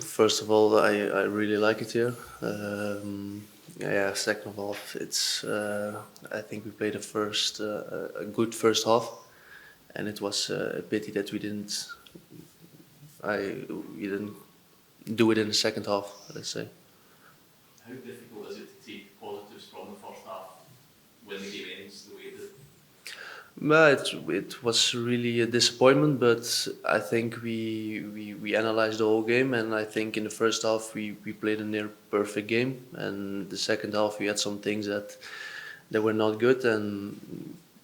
First of all, I really like it here. Yeah, second of all, it's I think we played a good first half, and it was a pity that we didn't do it in the second half. Let's say. How difficult is it to take positives from the first half when the game ends the way it did? It was really a disappointment, but I think we analyzed the whole game, and I think in the first half we played a near perfect game, and the second half we had some things that were not good, and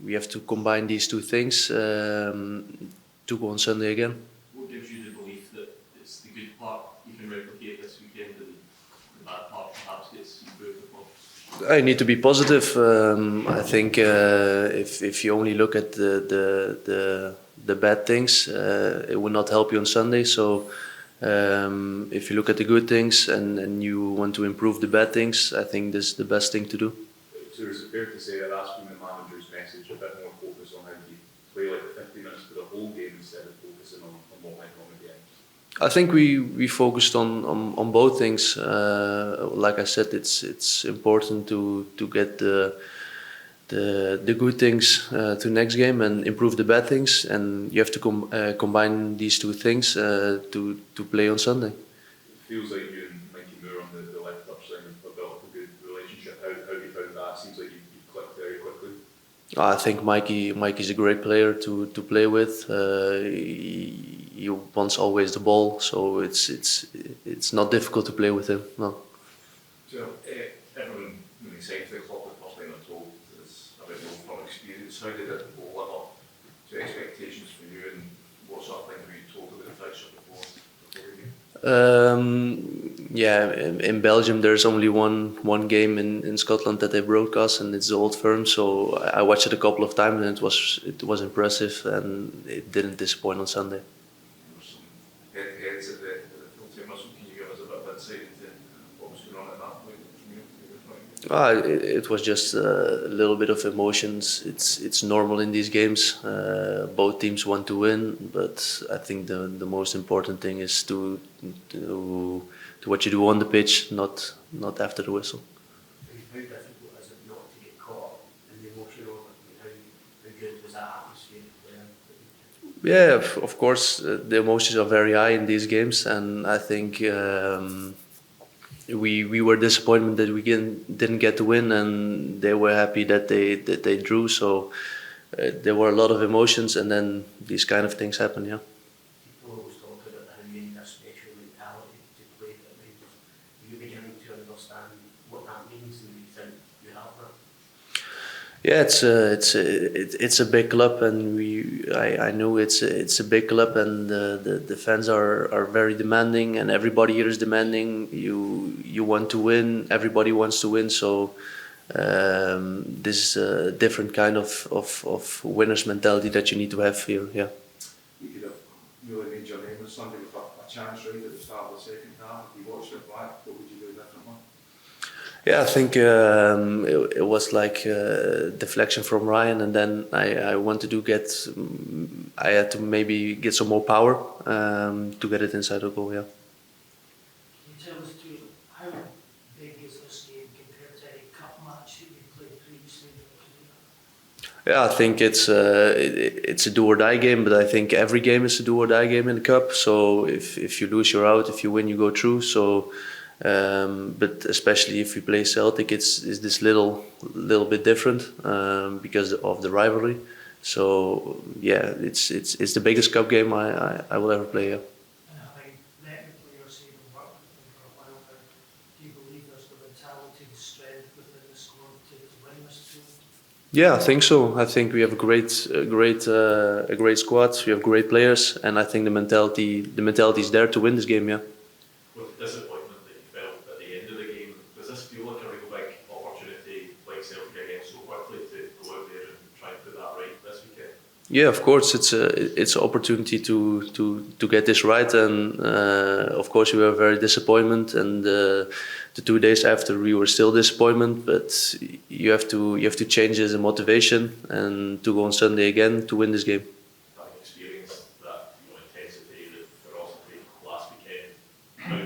we have to combine these two things to go on Sunday again. What gives you the belief that it's the good part you can replicate this weekend and the bad part perhaps gets improved upon? I need to be positive. I think if you only look at the bad things, it will not help you on Sunday. So if you look at the good things and you want to improve the bad things, I think this is the best thing to do. So is it fair to say that that's been the manager's message, a bit more focus on how you play like the 50 minutes for the whole game instead of focusing on what went wrong again? I think we focused on both things. Like I said, it's important to get the good things to next game and improve the bad things, and you have to combine these two things to play on Sunday. It feels like you and Mikey Moore on the left touchline have built up a good relationship. How have you found that? Seems like you clicked very quickly. I think Mikey's a great player to play with. He wants always the ball, so it's not difficult to play with him. No. So everyone when they signed for the club the first time I'm told it's a bit more from experience. How did it live up to expectations for you, and what sort of things were you told about the fixture before the game? Yeah, in Belgium there's only one game in Scotland that they broadcast, and it's the Old Firm. So I watched it a couple of times, and it was impressive, and it didn't disappoint on Sunday. Head-to-heads at the Premiership. Can you give us a bit of insight into what was going on at that point? It was just a little bit of emotions. It's normal in these games. Both teams want to win, but I think the most important thing is to what you do on the pitch, not after the whistle. How difficult is it not to get caught in the emotion of it? How good was that atmosphere? Yeah, of course, the emotions are very high in these games, and I think we were disappointed that we didn't get to win, and they were happy that they drew. So there were a lot of emotions, and then these kind of things happen. Yeah. People always talk about how you need a special mentality to play at Rangers. Are you beginning to understand what that means, and you think you have that? Yeah, it's a big club, and I know it's a big club, and the fans are very demanding, and everybody here is demanding. You want to win, everybody wants to win, so this is a different kind of winners mentality that you need to have here. Yeah. You could have really made your name on Sunday with a chance right at the start of the second half. If you watched it back, what would you do differently? Yeah, I think it was like deflection from Ryan, and then I had to maybe get some more power to get it inside the goal. Yeah. Can you tell us, Tuur, how big is this game compared to any cup match that you played previously? Yeah, I think it's a do or die game, but I think every game is a do or die game in the cup. So if you lose, you're out. If you win, you go through. So. But especially if we play Celtic, it's this little bit different because of the rivalry. So yeah, it's the biggest cup game I will ever play. Yeah. And having let the players say they've worked with them for a while now, do you believe there's the mentality, the strength within the squad to win this tour? Yeah, I think so. I think we have a great squad. We have great players, and I think the mentality is there to win this game. Yeah. With the disappointment that you felt at the end of the game, does this feel like a real big opportunity, like Celtic again, so quickly to go out there and try and put that right this weekend? Yeah, of course, it's an opportunity to get this right, and of course we were very disappointed, and the 2 days after we were still disappointed. But you have to change as a motivation and to go on Sunday again to win this game. Having experienced that intensity, the ferocity last weekend, how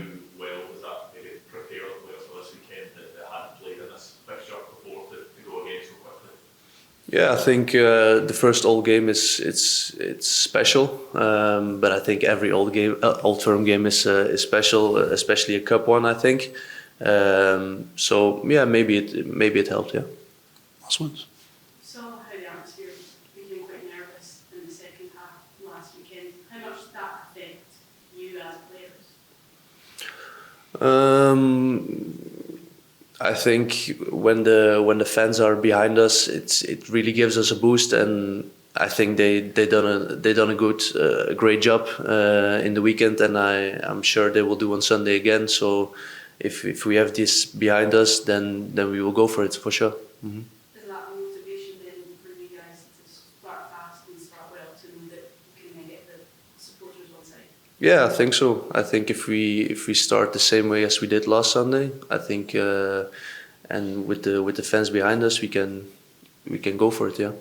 Yeah, I think the first old game it's special, but I think every old firm game is special, especially a cup one. I think. So yeah, maybe it helped. Yeah. Last ones. Saw how the atmosphere became quite nervous in the second half last weekend. How much did that affect you as players? I think when the fans are behind us, it really gives us a boost, and I think they done a great job in the weekend, and I'm sure they will do on Sunday again. So if we have this behind us, then we will go for it for sure. Mm-hmm. Is that a motivation then for you guys to start fast and start well to know that you can get the supporters on side? Yeah, I think so. I think if we start the same way as we did last Sunday, I think and with the fans behind us, we can go for it. Yeah.